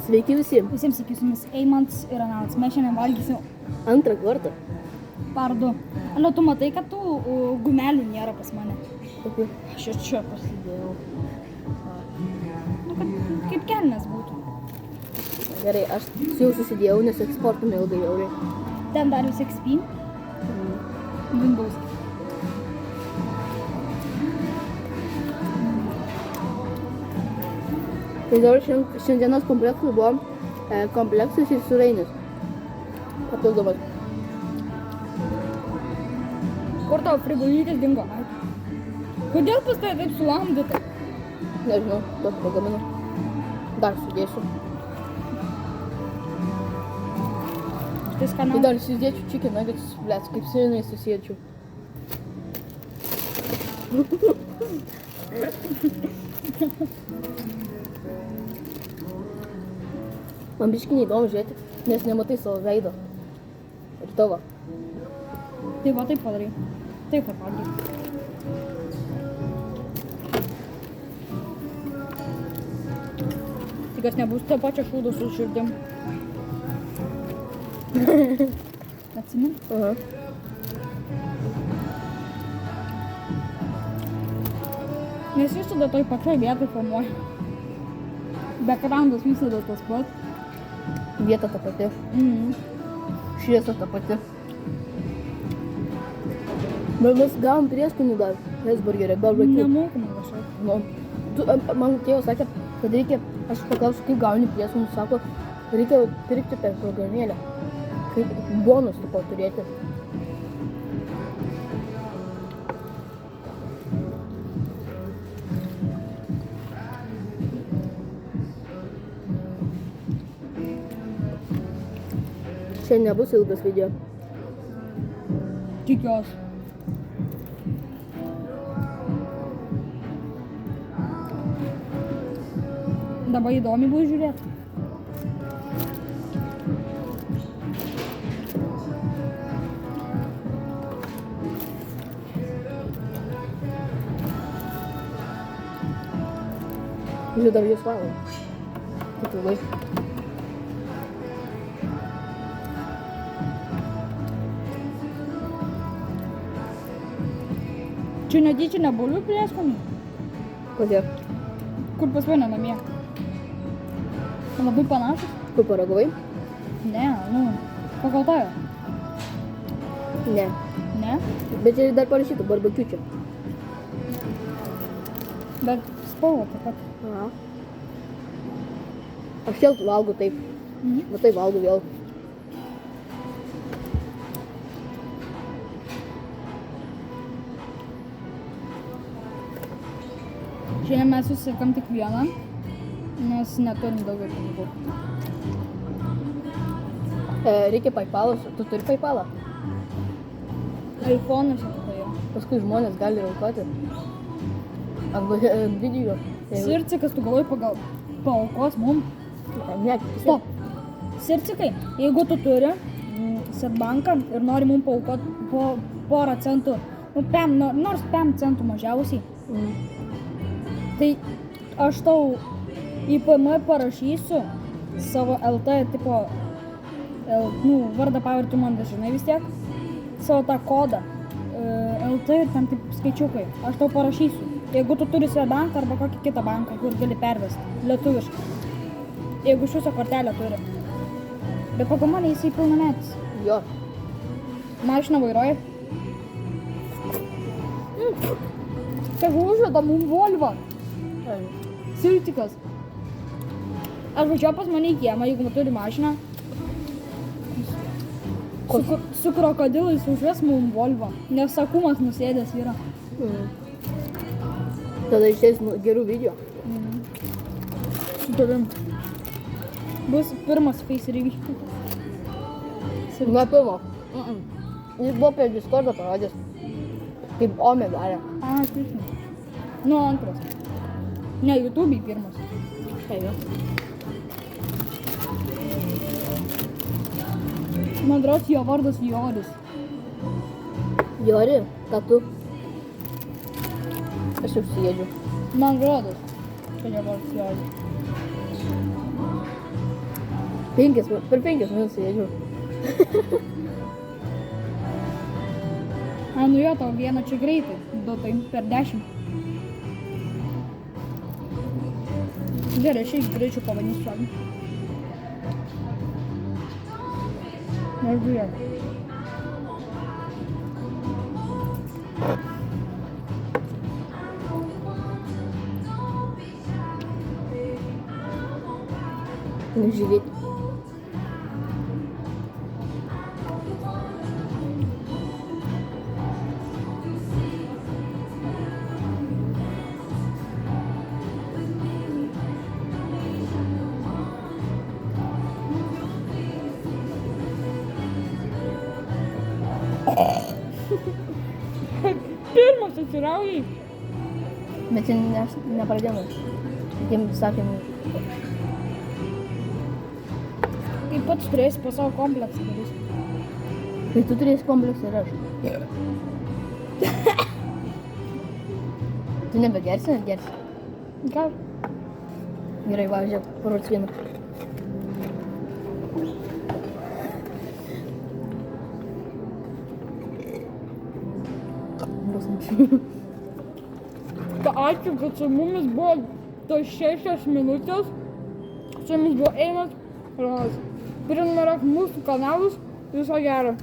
Sveiki visi. Visiems iki su jumis Eimantas ir Ananas. Mes šiandien valgysim Antrą kartą. pardu. Alio, tu matai, kad tų gumelių nėra pas mane. Kokių? Aš ir čia pasidėjau. Nu, kad kaip kelnes būtų. Gerai, aš jau susidėjau, nes eksportame ilgai jauriai. Ten dar vis XP. Windows. Tai dabar šiandienos kompleksų buvo kompleksas ir surainis. Papildomas. Kur tavo frigolytis dingo? Kodėl pas tai taip sulamdyta? Nežinau, tokį pagaminu. Dar sudėsiu. Tai Tai skaniau. dar susidėčiau chicken nuggets, blėts, kaip sirinai susėdžiau. Man biškai neįdomu žiūrėti, nes nematai savo veido. Ir tavo. Tai va taip padarai. Taip ir padarai. Tik kas nebus to pačio šūdo su širdim. Atsimeni? Aha. Nes jūs tada toj pačioj vietoj filmuoja. Backgroundas visada tas pat. Vieta ta pati. Šviesa ta pati. Bet mes gavom prieskonių dar. Hesburgerį, be vaikų. Nemokamai kažkaip. Nu, man tėvas sakė, kad reikia, aš paklausiu, kaip gauni prieskonių, sako, reikia pirkti per programėlę. Kaip bonus tipo turėti. Šiandien nebus ilgas video. Tikiuosi. Dabar įdomi bus žiūrėti. Žiūrėjau, dar jūs valom. Kaip ilgai. Čia netyčia nebolių prieskonių, Kodėl? kur pas mane namie. Labai panašus. Kur paragavai? Ne, nu, pagal tave. Ne. Ne? Bet čia dar parašyta barbekiu čia. Bet spalva taip pat. Aha. Aš vėl valgau taip. Va taip valgau vėl. Šiandien mes susirinkam tik vieną, nes neturim daugiau pinigų. Reikia PayPal'o. Tu turi PayPal'ą? iPhone'as čia tada yra. Paskui žmonės gali aukoti. Arba video. Sircikas, tu galvoji paaukos mum. Ne, Stop. Sircikai, jeigu tu turi Svetbanką ir nori mum paaukoti po porą centų, nu, nors 5 centų mažiausiai, tai aš tau į PM parašysiu savo LT tipo, vardą pavardę tu man dažnai vis tiek, savo tą kodą LT ir ten taip skaičiukai, aš tau parašysiu. Jeigu tu turi Svetbanką arba kokį kitą banką, kur gali pervesti, lietuviškai. Jeigu iš viso kortelę turi. Bet pagal mane jisai pilnametis. Jo. Mašiną vairuoja. Kaip užveda mum Volvo. Sirtikas. Aš važiuoju pas mane į kiemą, jeigu turi mašiną. Su krokodilais užves mum Volvo. Nes sakumas nusėdęs yra. Tada išeis gerų video. Su tavim. Bus pirmas face reveal. Ne pirmo. Jis buvo per Discordą parodęs. Kaip Ome darė. Tiksliai. Nu, antras. Ne, YouTube'ai pirmas. Ejo. Man atrodo, jo vardas Joris. Jori, ką tu? Aš jau sėdžiu. Man rodos, kad jo vardas Joris. Per 5 minutės sėdžiu. A, nu jo, tau vieną čia greitai. Du, tai per 10. Gerai, aš iš greičiau pavadysiu valgį. Nežiūrėk. Žiūrėti. Pirmas atsiraujai. Bet čia nepradėjome. Tiem sakėm, Kaip pats turėsi po savo kompleksą darys. kai tu turėsi kompleksą ir aš. Tu nebegersi, ar gersi? Gal? Gerai, va, žiūrėk, parodysiu vieną. Ačiū, kad su mumis buvo tos 6 minutės. Su jumis buvo Einas. Prenumeruok mūsų kanalus. Viso gero.